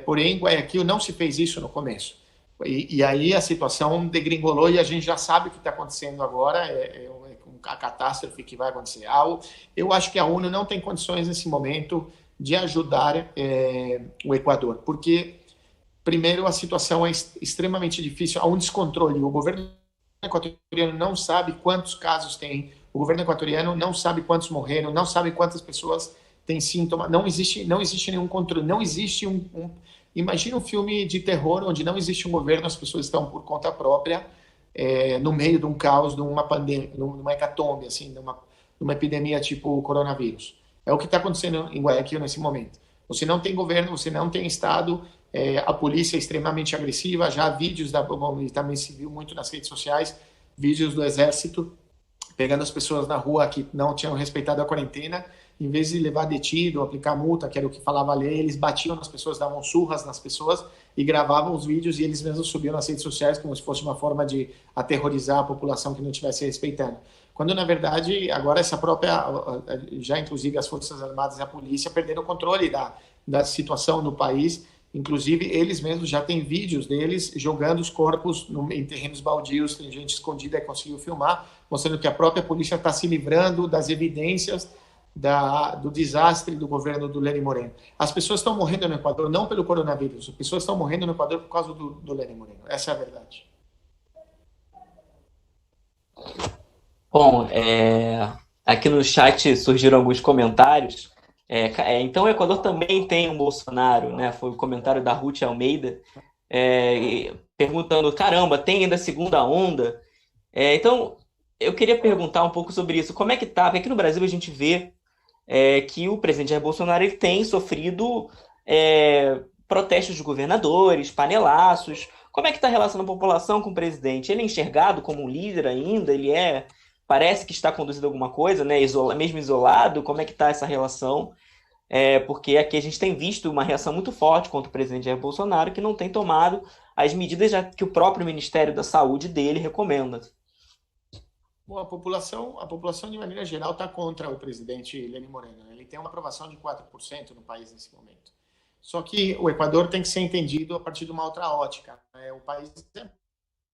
Porém, em Guayaquil não se fez isso no começo. E aí a situação degringolou e a gente já sabe o que está acontecendo agora, a catástrofe que vai acontecer. Eu acho que a ONU não tem condições nesse momento de ajudar o Equador, porque, primeiro, a situação é extremamente difícil, há um descontrole. O governo equatoriano não sabe quantos casos tem, o governo equatoriano não sabe quantos morreram, não sabe quantas pessoas têm sintomas, não existe nenhum controle, não existe Imagina um filme de terror onde não existe um governo, as pessoas estão por conta própria, no meio de um caos, de uma pandemia, numa hecatombe, assim, de uma epidemia tipo coronavírus. É o que está acontecendo em Guayaquil nesse momento. Você não tem governo, você não tem Estado, a polícia é extremamente agressiva, já há vídeos, e também se viu muito nas redes sociais, vídeos do exército pegando as pessoas na rua que não tinham respeitado a quarentena, em vez de levar detido, aplicar multa, que era o que falava a lei, eles batiam nas pessoas, davam surras nas pessoas e gravavam os vídeos e eles mesmos subiam nas redes sociais como se fosse uma forma de aterrorizar a população que não estivesse respeitando. Quando, na verdade, agora já inclusive as Forças Armadas e a polícia perderam o controle da situação no país. Inclusive, eles mesmos já têm vídeos deles jogando os corpos em terrenos baldios, tem gente escondida que conseguiu filmar, mostrando que a própria polícia está se livrando das evidências do desastre do governo do Lenín Moreno. As pessoas estão morrendo no Equador não pelo coronavírus, as pessoas estão morrendo no Equador por causa do Lenín Moreno. Essa é a verdade. Bom, aqui no chat surgiram alguns comentários. Então o Equador também tem um Bolsonaro, né? Foi o comentário da Ruth Almeida, perguntando, caramba, tem ainda segunda onda? Então, eu queria perguntar um pouco sobre isso. Como é que tá? Porque aqui no Brasil a gente vê que o presidente Jair Bolsonaro ele tem sofrido protestos de governadores, panelaços. Como é que está a relação da população com o presidente? Ele é enxergado como um líder ainda? Parece que está conduzindo alguma coisa, né? Mesmo isolado? Como é que está essa relação? Porque aqui a gente tem visto uma reação muito forte contra o presidente Jair Bolsonaro, que não tem tomado as medidas que o próprio Ministério da Saúde dele recomenda. Bom, a população, de maneira geral, está contra o presidente Lenín Moreno. Ele tem uma aprovação de 4% no país nesse momento. Só que o Equador tem que ser entendido a partir de uma outra ótica, né? O país é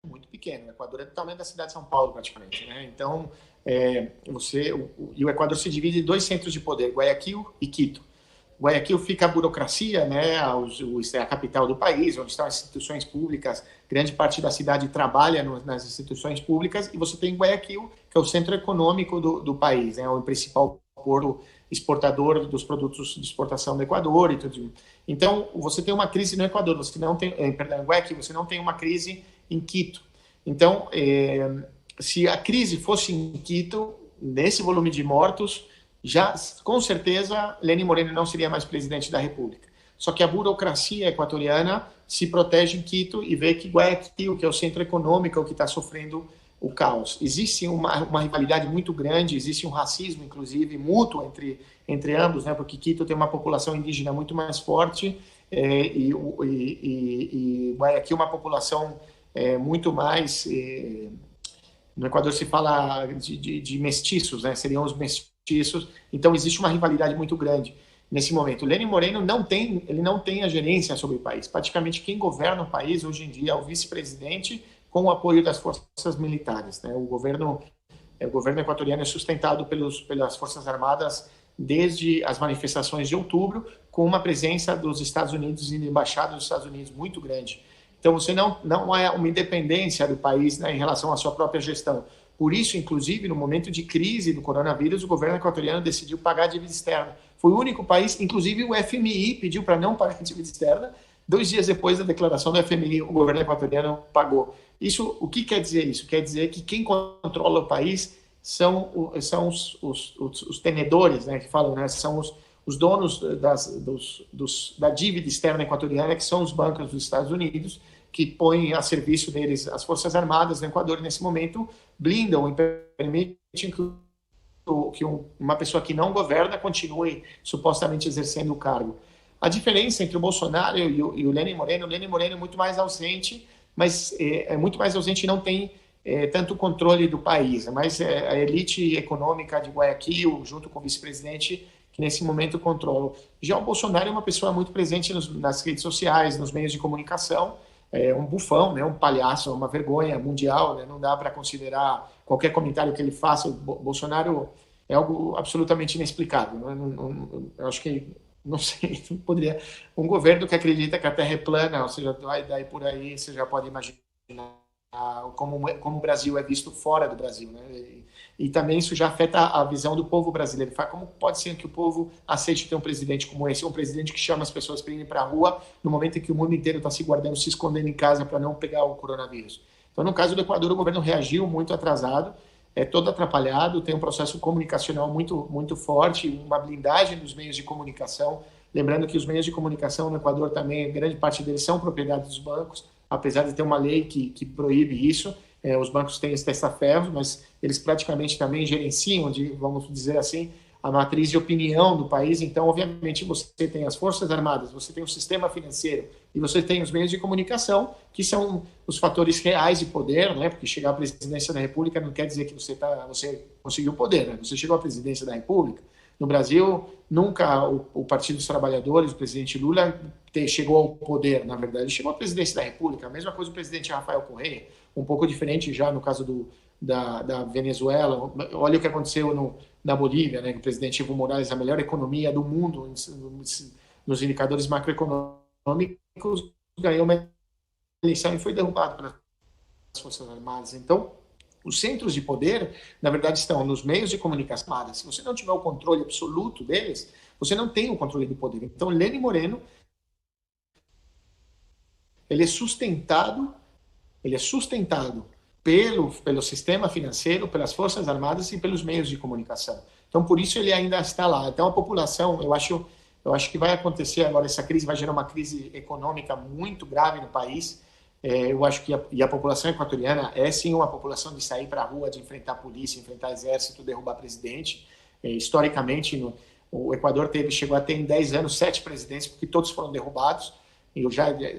muito pequeno, o Equador é do tamanho da cidade de São Paulo, praticamente, né? Então, o Equador se divide em dois centros de poder, Guayaquil e Quito. Guayaquil fica a burocracia, né, é a capital do país, onde estão as instituições públicas, grande parte da cidade trabalha nas instituições públicas, e você tem Guayaquil, que é o centro econômico do país, né, o principal porto exportador dos produtos de exportação do Equador e tudo. Então, você tem uma crise no Equador, você não tem, perdão, em Guayaquil, você não tem uma crise em Quito. Então, se a crise fosse em Quito, nesse volume de mortos, já, com certeza, Lenín Moreno não seria mais presidente da República. Só que a burocracia equatoriana se protege em Quito e vê que Guayaquil, que é o centro econômico, é o que está sofrendo o caos. Existe uma rivalidade muito grande, existe um racismo, inclusive, mútuo entre ambos, né? Porque Quito tem uma população indígena muito mais forte e Guayaquil uma população muito mais... no Equador se fala de mestiços, né? Seriam os mestiços. Então existe uma rivalidade muito grande nesse momento. O Lenín Moreno não tem a gerência sobre o país. Praticamente quem governa o país hoje em dia é o vice-presidente com o apoio das forças militares, né? O governo equatoriano é sustentado pelas Forças Armadas desde as manifestações de outubro, com uma presença dos Estados Unidos e da Embaixada dos Estados Unidos muito grande. Então, você não há uma independência do país, né, em relação à sua própria gestão. Por isso, inclusive, no momento de crise do coronavírus, o governo equatoriano decidiu pagar a dívida externa. Foi o único país, inclusive o FMI pediu para não pagar a dívida externa. 2 dias depois da declaração do FMI, o governo equatoriano pagou. Isso, o que quer dizer isso? Quer dizer que quem controla o país são os tenedores, né, que falam, né, são os donos da dívida externa equatoriana, que são os bancos dos Estados Unidos, que põem a serviço deles as Forças Armadas no Equador, nesse momento, blindam e permitem que uma pessoa que não governa continue supostamente exercendo o cargo. A diferença entre o Bolsonaro e o Lenín Moreno é muito mais ausente, mas é muito mais ausente e não tem tanto controle do país, mas a elite econômica de Guayaquil, junto com o vice-presidente, que nesse momento controla. Já o Bolsonaro é uma pessoa muito presente nas redes sociais, nos meios de comunicação, um bufão, né, um palhaço, uma vergonha mundial, né, não dá para considerar qualquer comentário que ele faça. O Bolsonaro é algo absolutamente inexplicável. Eu acho que, não sei, poderia... Um governo que acredita que a Terra é plana, ou seja, daí por aí você já pode imaginar como o Brasil é visto fora do Brasil, né? E também isso já afeta a visão do povo brasileiro. Como pode ser que o povo aceite ter um presidente como esse, um presidente que chama as pessoas para irem para a rua no momento em que o mundo inteiro está se guardando, se escondendo em casa para não pegar o coronavírus? Então, no caso do Equador, o governo reagiu muito atrasado, todo atrapalhado, tem um processo comunicacional muito, muito forte, uma blindagem dos meios de comunicação. Lembrando que os meios de comunicação no Equador também, grande parte deles são propriedade dos bancos, apesar de ter uma lei que proíbe isso. Os bancos têm esse testa-ferro, mas eles praticamente também gerenciam, vamos dizer assim, a matriz de opinião do país. Então, obviamente, você tem as Forças Armadas, você tem o sistema financeiro e você tem os meios de comunicação, que são os fatores reais de poder, né? Porque chegar à presidência da República não quer dizer que você conseguiu o poder, né? Você chegou à presidência da República. No Brasil, nunca o Partido dos Trabalhadores, o presidente Lula, chegou ao poder, na verdade. Ele chegou à presidência da República. A mesma coisa o presidente Rafael Correa, um pouco diferente já no caso da Venezuela. Olha o que aconteceu na Bolívia, né? O presidente Evo Morales, a melhor economia do mundo, nos indicadores macroeconômicos, ganhou uma eleição e foi derrubado pelas Forças Armadas. Então, os centros de poder, na verdade, estão nos meios de comunicação. Se você não tiver o controle absoluto deles, você não tem o controle do poder. Então, Lenín Moreno, ele é sustentado pelo sistema financeiro, pelas Forças Armadas e pelos meios de comunicação. Então, por isso ele ainda está lá. Então, a população, eu acho que vai acontecer agora, essa crise vai gerar uma crise econômica muito grave no país. Eu acho que a população equatoriana é sim uma população de sair para a rua, de enfrentar a polícia, enfrentar exército, derrubar presidente. Historicamente, o Equador chegou a ter em 10 anos 7 presidentes, porque todos foram derrubados. E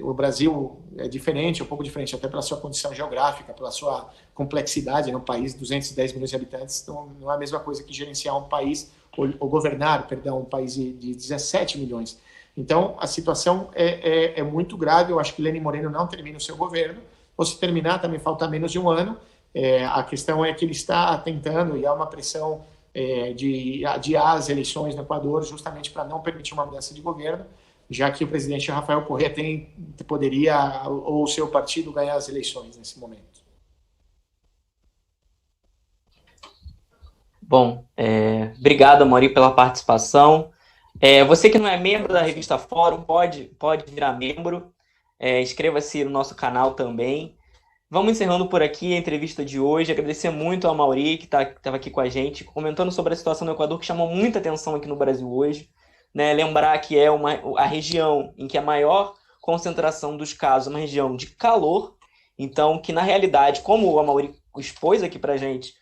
o Brasil é diferente, um pouco diferente, até pela sua condição geográfica, pela sua complexidade, né? Um país de 210 milhões de habitantes, então não é a mesma coisa que gerenciar um país, ou governar, perdão, um país de 17 milhões. Então, a situação é muito grave. Eu acho que Lenin Moreno não termina o seu governo. Ou se terminar, também falta menos de um ano. A questão é que ele está tentando, e há uma pressão de adiar as eleições no Equador, justamente para não permitir uma mudança de governo, já que o presidente Rafael Correa poderia, ou o seu partido, ganhar as eleições nesse momento. Bom, obrigado, Amaury, pela participação. Você que não é membro da revista Fórum, pode virar membro. Inscreva-se no nosso canal também. Vamos encerrando por aqui a entrevista de hoje. Agradecer muito ao Amaury, que estava aqui com a gente, comentando sobre a situação no Equador, que chamou muita atenção aqui no Brasil hoje. Né? Lembrar que é a região em que a maior concentração dos casos é uma região de calor. Então, que na realidade, como o Amaury expôs aqui para a gente,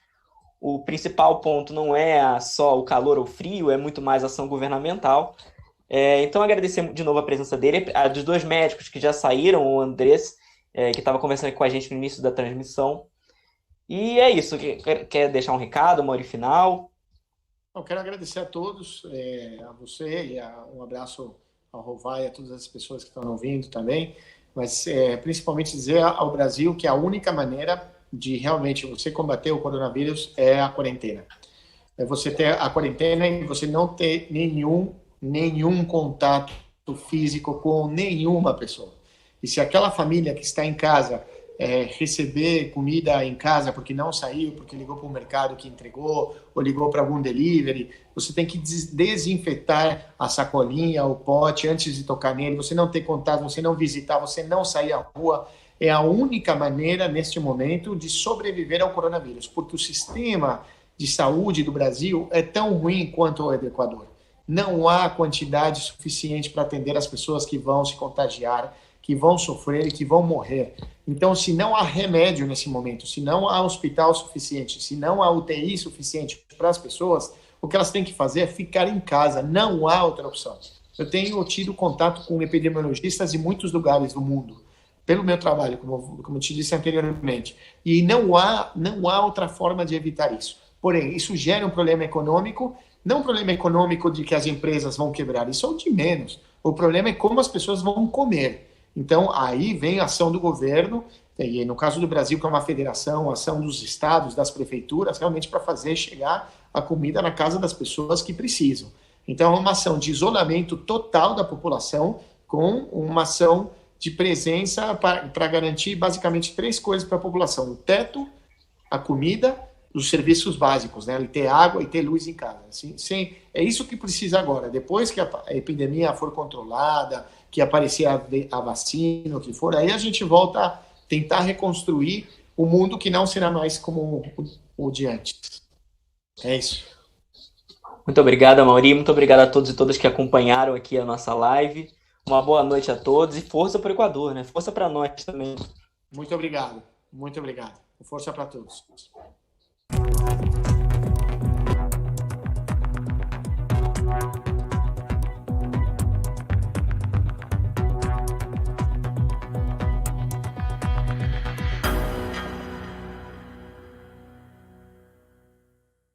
o principal ponto não é só o calor ou o frio, é muito mais ação governamental. Então, agradecer de novo a presença dele, a dos dois médicos que já saíram, o Andrés, que estava conversando com a gente no início da transmissão. E é isso. Quer deixar um recado, Amaury, final? Eu quero agradecer a todos, a você, e um abraço ao Rovai, a todas as pessoas que estão ouvindo também, mas principalmente dizer ao Brasil que a única maneira de realmente você combater o coronavírus é a quarentena. É você ter a quarentena e você não ter nenhum contato físico com nenhuma pessoa. E se aquela família que está em casa receber comida em casa porque não saiu, porque ligou para o mercado que entregou, ou ligou para algum delivery, você tem que desinfetar a sacolinha, o pote, antes de tocar nele, você não ter contato, você não visitar, você não sair à rua. É a única maneira, neste momento, de sobreviver ao coronavírus, porque o sistema de saúde do Brasil é tão ruim quanto o do Equador. Não há quantidade suficiente para atender as pessoas que vão se contagiar, que vão sofrer e que vão morrer. Então, se não há remédio nesse momento, se não há hospital suficiente, se não há UTI suficiente para as pessoas, o que elas têm que fazer é ficar em casa. Não há outra opção. Eu tenho tido contato com epidemiologistas em muitos lugares do mundo, pelo meu trabalho, como te disse anteriormente. E não há outra forma de evitar isso. Porém, isso gera um problema econômico, não um problema econômico de que as empresas vão quebrar, isso é o de menos. O problema é como as pessoas vão comer. Então, aí vem a ação do governo, e no caso do Brasil, que é uma federação, a ação dos estados, das prefeituras, realmente para fazer chegar a comida na casa das pessoas que precisam. Então, é uma ação de isolamento total da população, com uma ação de presença para garantir basicamente 3 coisas para a população: o teto, a comida, os serviços básicos, né? Ter água e ter luz em casa. Sim, é isso que precisa agora. Depois que a epidemia for controlada, que aparecer a vacina, o que for, aí a gente volta a tentar reconstruir o mundo que não será mais como o de antes. É isso. Muito obrigado, Amaury. Muito obrigado a todos e todas que acompanharam aqui a nossa live. Uma boa noite a todos e força para o Equador, né? Força para nós também. Muito obrigado. Muito obrigado. Força para todos.